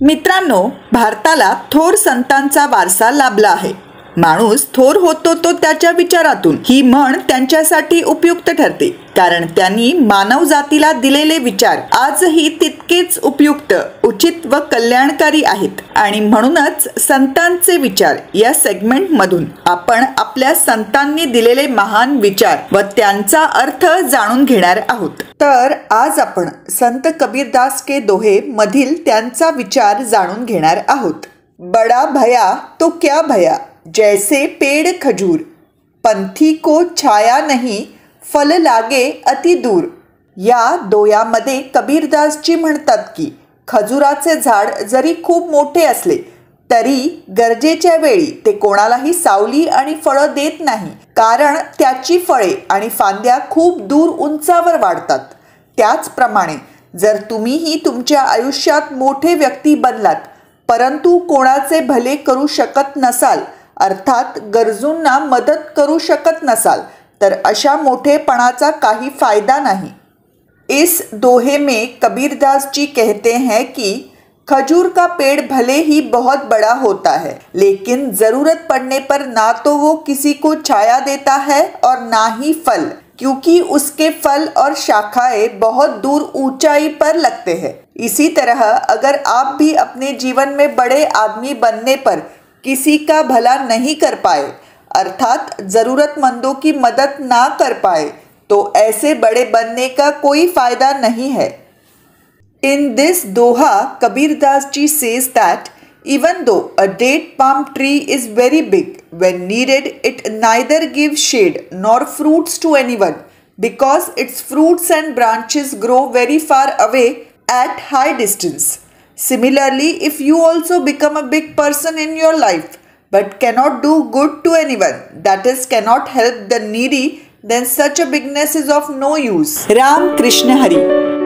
मित्रांनो, भारताला थोर संतांचा वारसा लाभला आहे. माणूस थोर होतो तो त्याच्या विचारातून. ही म्हण त्यांच्यासाठी उपयुक्त ठरते, कारण त्यांनी मानव जातीला दिलेले विचार आजही तितकेच उपयुक्त, उचित व कल्याणकारी आहेत. आणि म्हणूनच संतांचे विचार या सेगमेंट मधून आपण आपल्या संतांनी दिलेले महान विचार व त्यांचा अर्थ जाणून घेणार आहोत. तर आज आपण संत कबीरदास के दोहे मधील त्यांचा विचार जाणून घेणार आहोत. बड़ा भया तो क्या भया, जैसे पेड़ खजूर, पंथी को छाया नहीं, फल लागे अति दूर. या दोह्यामध्ये कबीरदासजी म्हणतात की खजुराचे झाड जरी खूप मोठे असले तरी गरजेच्या वेळी ते कोणालाही सावली आणि फळं देत नाही, कारण त्याची फळे आणि फांद्या खूप दूर उंचावर वाढतात. त्याचप्रमाणे जर तुम्हीही तुमच्या आयुष्यात मोठे व्यक्ती बनलात परंतु कोणाचे भले करू शकत नसाल, अर्थात गरजूंना मदत करू शकत नसाल, तर अशा मोठेपणाचा काही फायदा नहीं. इस दोहे में कबीरदास जी कहते हैं कि खजूर का पेड़ भले ही बहुत बड़ा होता है, लेकिन ज़रूरत पड़ने पर ना तो वो किसी को छाया देता है और ना ही फल, क्योंकि उसके फल और शाखाएं बहुत दूर ऊंचाई पर लगते हैं. इसी तरह अगर आप भी अपने जीवन में बड़े आदमी बनने पर किसी का भला नहीं कर पाए, अर्थात ज़रूरतमंदों की मदद ना कर पाए, तो ऐसे बड़े बनने का कोई फ़ायदा नहीं है. In this doha, Kabirdas ji says that even though a date palm tree is very big, when needed it neither gives shade nor fruits to anyone, because its fruits and branches grow very far away at high distance. Similarly, if you also become a big person in your life but cannot do good to anyone, that is, cannot help the needy, then such a bigness is of no use. Ram Krishna Hari.